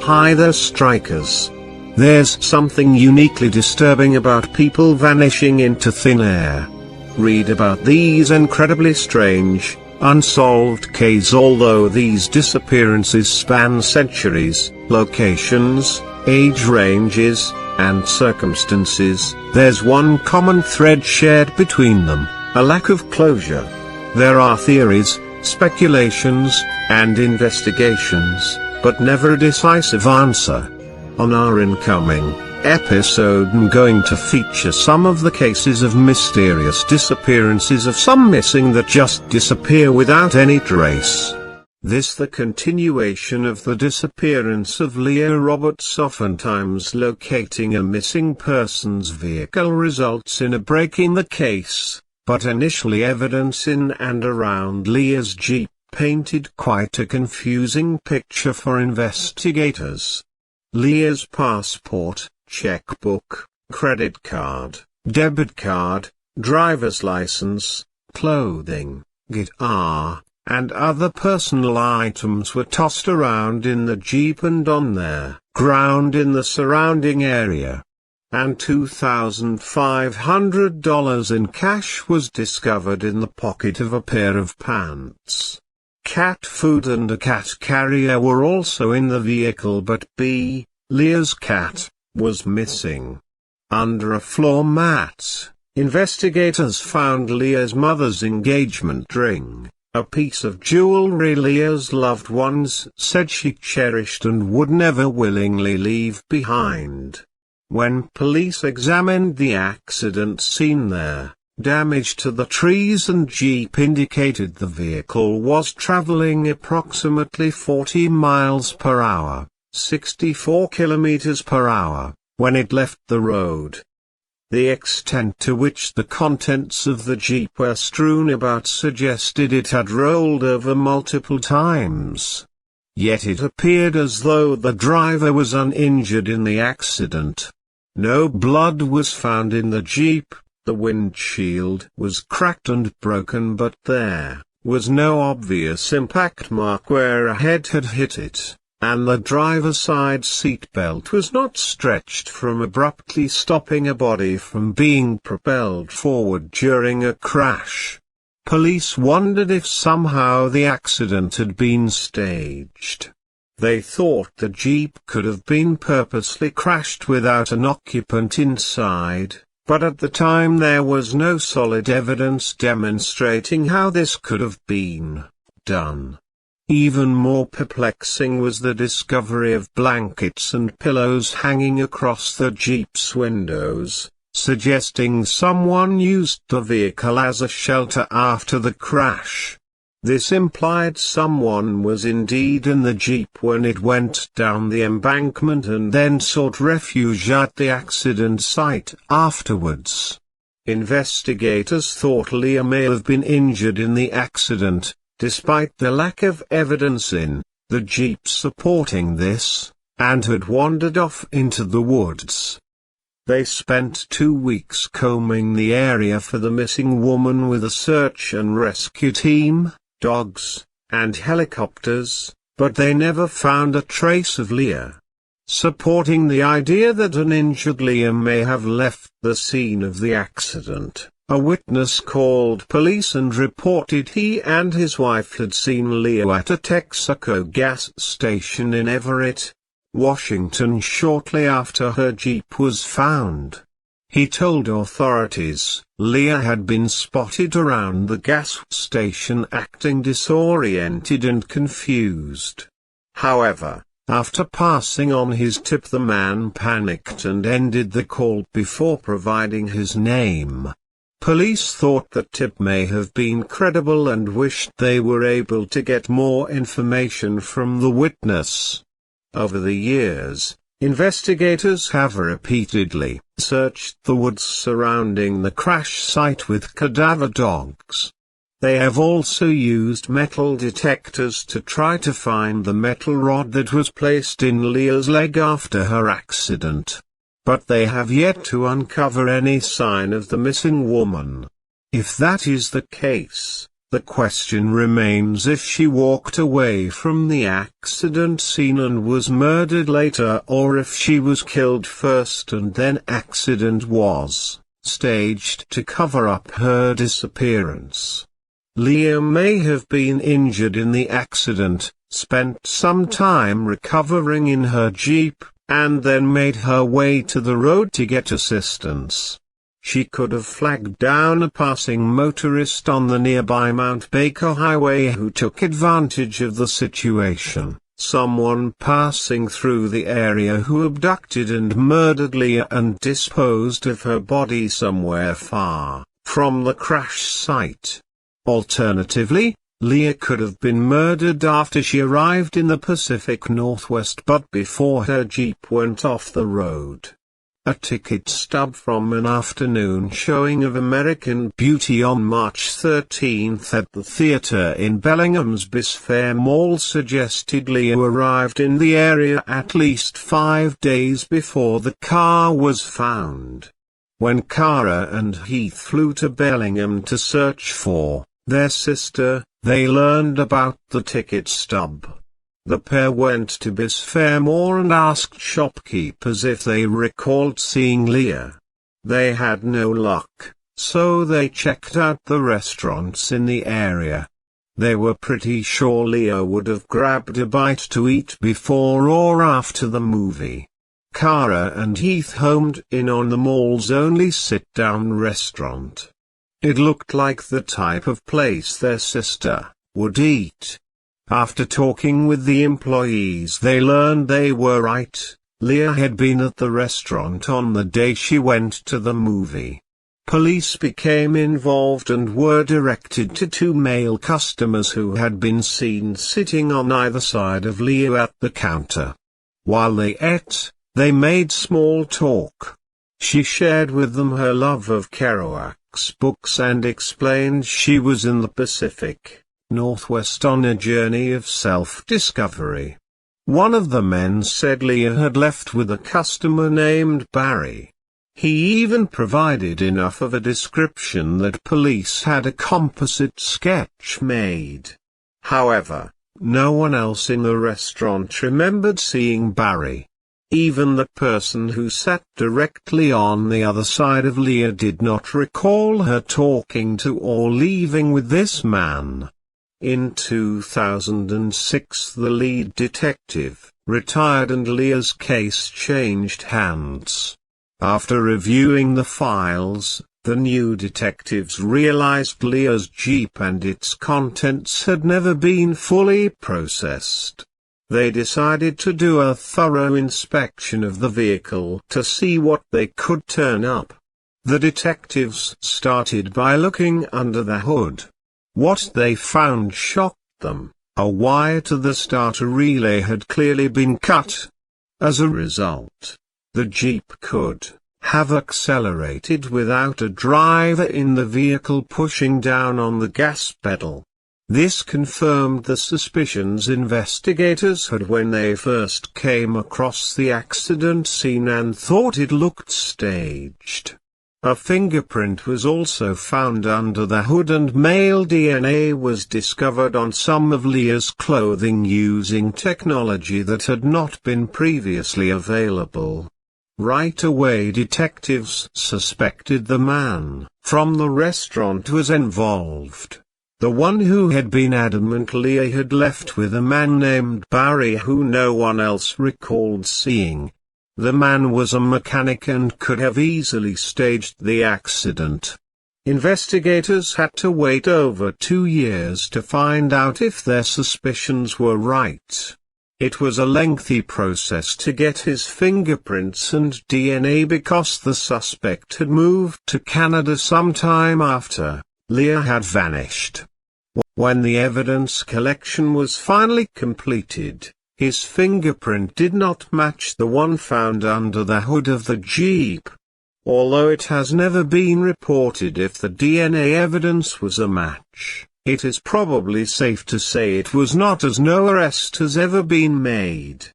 Hi there, strikers. There's something uniquely disturbing about people vanishing into thin air. Read about these incredibly strange, unsolved cases. Although these disappearances span centuries, locations, age ranges, and circumstances, there's one common thread shared between them: a lack of closure. There are theories, speculations, and investigations, but never a decisive answer. On our incoming episode, I'm going to feature some of the cases of mysterious disappearances, of some missing that just disappear without any trace. This the continuation of the disappearance of Leah Roberts. Oftentimes locating a missing person's vehicle results in a break in the case, but initially evidence in and around Leah's Jeep painted quite a confusing picture for investigators. Leah's passport, checkbook, credit card, debit card, driver's license, clothing, guitar, and other personal items were tossed around in the Jeep and on their ground in the surrounding area. And $2,500 in cash was discovered in the pocket of a pair of pants. Cat food and a cat carrier were also in the vehicle, but Leah's cat, was missing. Under a floor mat, investigators found Leah's mother's engagement ring, a piece of jewelry Leah's loved ones said she cherished and would never willingly leave behind. When police examined the accident scene there, damage to the trees and Jeep indicated the vehicle was traveling approximately 40 miles per hour, 64 kilometers per hour, when it left the road. The extent to which the contents of the Jeep were strewn about suggested it had rolled over multiple times. Yet it appeared as though the driver was uninjured in the accident. No blood was found in the Jeep. The windshield was cracked and broken, but there was no obvious impact mark where a head had hit it, and the driver's side seat belt was not stretched from abruptly stopping a body from being propelled forward during a crash. Police wondered if somehow the accident had been staged. They thought the Jeep could have been purposely crashed without an occupant inside, but at the time there was no solid evidence demonstrating how this could have been done. Even more perplexing was the discovery of blankets and pillows hanging across the Jeep's windows, suggesting someone used the vehicle as a shelter after the crash. This implied someone was indeed in the Jeep when it went down the embankment and then sought refuge at the accident site afterwards. Investigators thought Leah may have been injured in the accident, despite the lack of evidence in the Jeep supporting this, and had wandered off into the woods. They spent 2 weeks combing the area for the missing woman with a search and rescue team, dogs, and helicopters, but they never found a trace of Leah. Supporting the idea that an injured Leah may have left the scene of the accident, a witness called police and reported he and his wife had seen Leah at a Texaco gas station in Everett, Washington shortly after her Jeep was found. He told authorities, Leah had been spotted around the gas station acting disoriented and confused. However, after passing on his tip, the man panicked and ended the call before providing his name. Police thought the tip may have been credible and wished they were able to get more information from the witness. Over the years, investigators have repeatedly searched the woods surrounding the crash site with cadaver dogs. They have also used metal detectors to try to find the metal rod that was placed in Leah's leg after her accident. But they have yet to uncover any sign of the missing woman. If that is the case, The question remains if she walked away from the accident scene and was murdered later, or if she was killed first and then accident was staged to cover up her disappearance. Leah may have been injured in the accident, spent some time recovering in her Jeep, and then made her way to the road to get assistance. She could have flagged down a passing motorist on the nearby Mount Baker Highway who took advantage of the situation, someone passing through the area who abducted and murdered Leah and disposed of her body somewhere far from the crash site. Alternatively, Leah could have been murdered after she arrived in the Pacific Northwest but before her Jeep went off the road. A ticket stub from an afternoon showing of American Beauty on March 13 at the theater in Bellingham's Bisphere Mall suggested Leah arrived in the area at least 5 days before the car was found. When Cara and Heath flew to Bellingham to search for their sister, they learned about the ticket stub. The pair went to Bisphere Mall and asked shopkeepers if they recalled seeing Leah. They had no luck, so they checked out the restaurants in the area. They were pretty sure Leah would have grabbed a bite to eat before or after the movie. Cara and Heath homed in on the mall's only sit-down restaurant. It looked like the type of place their sister would eat. After talking with the employees, they learned they were right. Leah had been at the restaurant on the day she went to the movie. Police became involved and were directed to 2 male customers who had been seen sitting on either side of Leah at the counter. While they ate, they made small talk. She shared with them her love of Kerouac's books and explained she was in the Pacific Northwest on a journey of self-discovery. One of the men said Leah had left with a customer named Barry. He even provided enough of a description that police had a composite sketch made. However, no one else in the restaurant remembered seeing Barry. Even the person who sat directly on the other side of Leah did not recall her talking to or leaving with this man. In 2006, the lead detective retired and Leah's case changed hands. After reviewing the files, the new detectives realized Leah's Jeep and its contents had never been fully processed. They decided to do a thorough inspection of the vehicle to see what they could turn up. The detectives started by looking under the hood. What they found shocked them. A wire to the starter relay had clearly been cut. As a result, the Jeep could have accelerated without a driver in the vehicle pushing down on the gas pedal. This confirmed the suspicions investigators had when they first came across the accident scene and thought it looked staged. A fingerprint was also found under the hood and male DNA was discovered on some of Leah's clothing using technology that had not been previously available. Right away detectives suspected the man from the restaurant was involved. The one who had been adamant Leah had left with a man named Barry who no one else recalled seeing. The man was a mechanic and could have easily staged the accident. Investigators had to wait over 2 years to find out if their suspicions were right. It was a lengthy process to get his fingerprints and DNA because the suspect had moved to Canada sometime after Leah had vanished. When the evidence collection was finally completed, his fingerprint did not match the one found under the hood of the Jeep. Although it has never been reported if the DNA evidence was a match, it is probably safe to say it was not, as no arrest has ever been made.